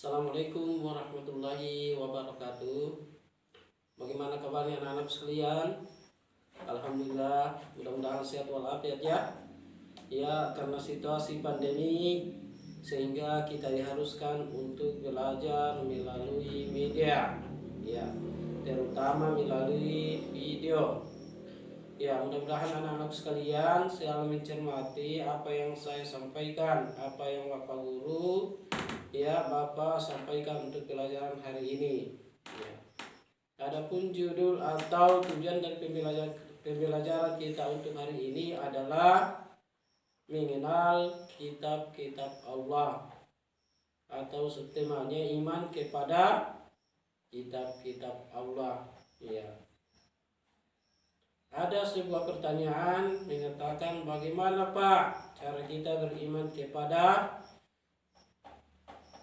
Assalamualaikum warahmatullahi wabarakatuh. Bagaimana kabarnya anak-anak sekalian? Alhamdulillah, mudah-mudahan sehat walafiat ya. Ya, karena situasi pandemi sehingga kita diharuskan untuk belajar melalui media. Ya, terutama melalui video. Ya, mudah-mudahan anak-anak sekalian selalu mencermati apa yang saya sampaikan, apa yang Bapak Guru ya Bapak sampaikan untuk pelajaran hari ini. Ya. Adapun judul atau tujuan dari pembelajaran kita untuk hari ini adalah mengenal kitab-kitab Allah atau temanya iman kepada kitab-kitab Allah. Ya. Ada sebuah pertanyaan mengatakan bagaimana Pak cara kita beriman kepada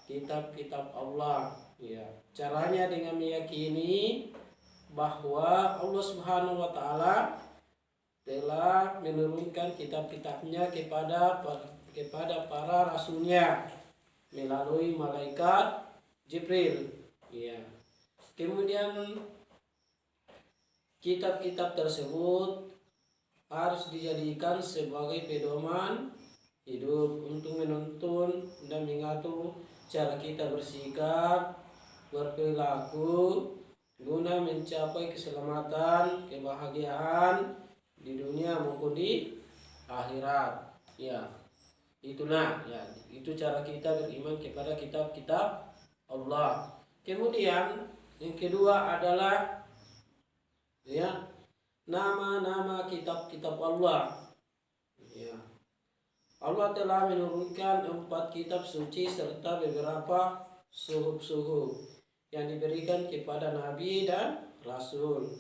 kitab-kitab Allah. Ya, caranya dengan meyakini bahwa Allah Subhanahu wa taala telah menurunkan kitab-kitabnya kepada para rasulnya melalui malaikat Jibril. Ya. Kemudian kitab-kitab tersebut harus dijadikan sebagai pedoman hidup untuk menuntun dan mengatur cara kita bersikap, berperilaku guna mencapai keselamatan, kebahagiaan di dunia maupun di akhirat. Ya, itulah ya, itu cara kita beriman kepada kitab-kitab Allah. Kemudian yang kedua adalah ya nama-nama kitab-kitab Allah. Ya. Allah telah menurunkan 4 kitab suci serta beberapa suhuf-suhuf yang diberikan kepada Nabi dan Rasul.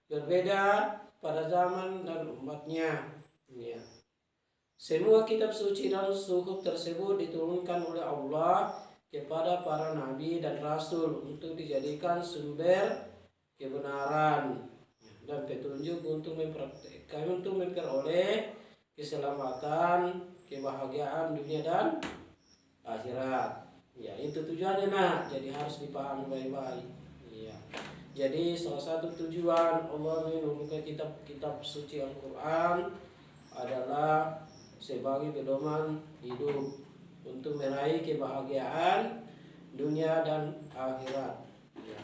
Berbeda pada zaman dan umatnya. Ya. Semua kitab suci dan suhuf tersebut diturunkan oleh Allah kepada para Nabi dan Rasul untuk dijadikan sumber kebenaran dan petunjuk untuk memperoleh keselamatan, kebahagiaan dunia dan akhirat. Ya, itu tujuannya nak. Jadi harus dipahami baik-baik. Ya. Jadi salah satu tujuan Allah menurunkan kitab-kitab suci Al-Qur'an adalah sebagai pedoman hidup untuk meraih kebahagiaan dunia dan akhirat. Ya.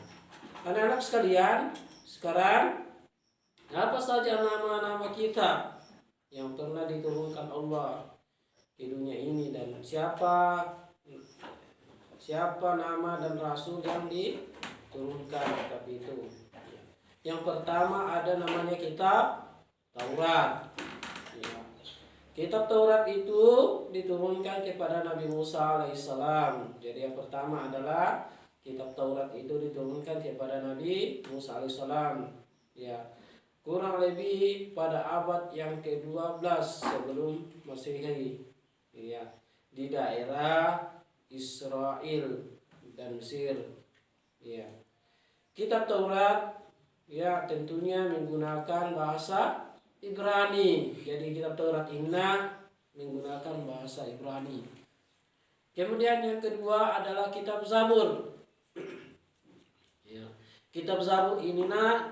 Anak-anak sekalian, sekarang apa saja nama-nama kitab yang pernah diturunkan Allah di dunia ini dan siapa nama dan rasul yang diturunkan kitab itu. Yang pertama ada namanya kitab Taurat. Ya. Kitab Taurat itu diturunkan kepada Nabi Musa alaihissalam. Jadi yang pertama adalah kitab Taurat itu diturunkan kepada Nabi Musa alaihissalam. Ya. Kurang lebih pada abad yang ke-12 sebelum Masehi. Ya, di daerah Israel dan Mesir. Ya. Kitab Taurat ya tentunya menggunakan bahasa Ibrani. Jadi kitab Taurat ini menggunakan bahasa Ibrani. Kemudian yang kedua adalah kitab Zabur. Ya. Kitab Zabur ini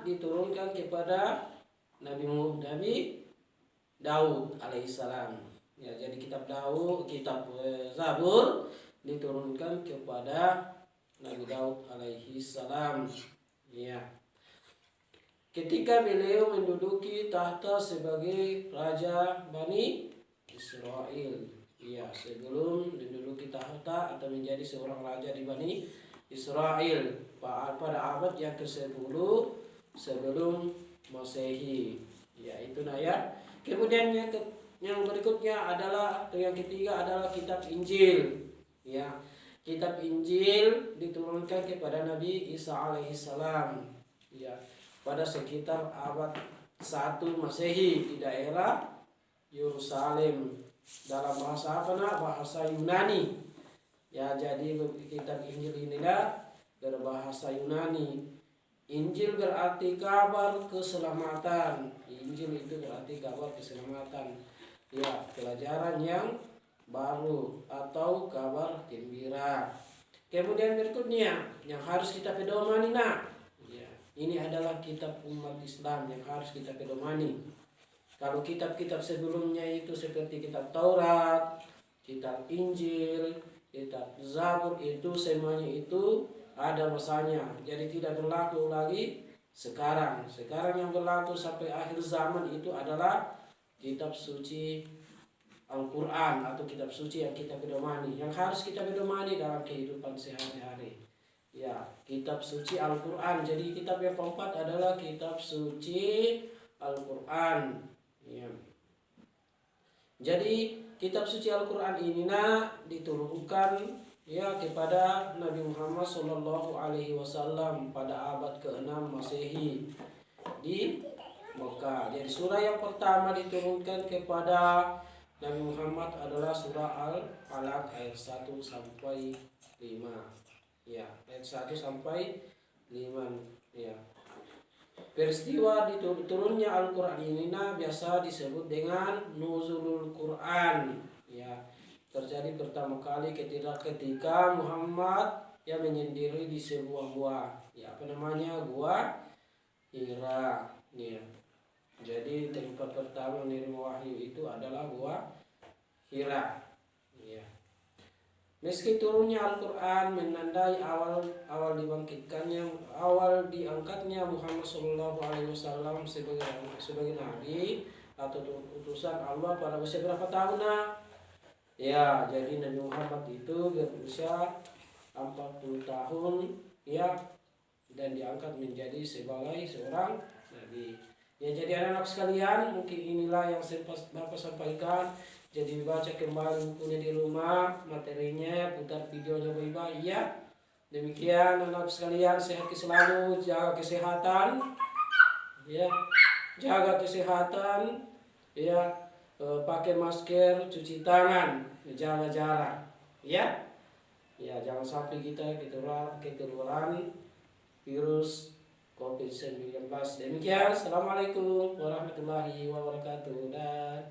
diturunkan kepada Nabi Daud alaihissalam. Ya, jadi kitab Zabur diturunkan kepada Nabi Daud alaihissalam. Ya. Ketika beliau menduduki tahta sebagai raja Bani Israel. Ya, sebelum menduduki tahta atau menjadi seorang raja di Bani Israel pada abad yang ke-10 sebelum Masehi. Ya, itu ya. Kemudian yang berikutnya adalah yang ketiga adalah kitab Injil. Ya. Kitab Injil diturunkan kepada Nabi Isa alaihissalam. Ya. Pada sekitar abad 1 Masehi di daerah Yerusalem. Dalam bahasa bahasa Yunani. Ya, jadi kitab Injil inilah berbahasa Yunani. Injil berarti kabar keselamatan. Injil itu berarti kabar keselamatan. Ya, pelajaran yang baru atau kabar gembira. Kemudian berikutnya yang harus kita pedomani, nah, ya, ini adalah kitab umat Islam yang harus kita pedomani. Kalau kitab-kitab sebelumnya itu seperti kitab Taurat, kitab Injil, kitab Zabur, itu semuanya itu ada masanya. Jadi tidak berlaku lagi sekarang. Sekarang yang berlaku sampai akhir zaman itu adalah kitab suci Al-Quran atau kitab suci yang kita pedomani, yang harus kita pedomani dalam kehidupan sehari-hari. Ya, kitab suci Al-Quran. Jadi kitab yang keempat adalah kitab suci Al-Quran. Ya. Jadi kitab suci Al-Quran ini diturunkan ya kepada Nabi Muhammad SAW pada abad ke-6 Masehi di Mekah. Jadi surah yang pertama diturunkan kepada Nabi Muhammad adalah surah Al-Alaq ayat 1 sampai 5. Ya, ayat 1 sampai 5 ya. Peristiwa turunnya Al-Quran ini biasa disebut dengan Nuzulul Quran. Ya, terjadi pertama kali ketika Muhammad yang menyendiri di sebuah gua. Ya, apa namanya? Gua Hira. Ya. Jadi tempat pertama menerima wahyu itu adalah gua Hira. Ya. Meski turunnya Al-Quran menandai awal diangkatnya Muhammad SAW sebagai nabi atau utusan Allah pada usia berapa tahun? Ya, jadi Nabi Muhammad itu berusia 40 tahun ya, dan diangkat menjadi sebagai seorang nabi. Ya, jadi anak-anak sekalian, mungkin inilah yang Bapak sampaikan. Jadi baca kembali bukunya di rumah, materinya, putar videonya Bapak. Ya, demikian anak sekalian, sehat selalu, jaga kesehatan. Ya, jaga kesehatan. Ya, pakai masker, cuci tangan, jaga jarak. Ya, ya jangan sampai kita ketularan virus COVID-19. Demikian, assalamualaikum warahmatullahi wabarakatuh. Dan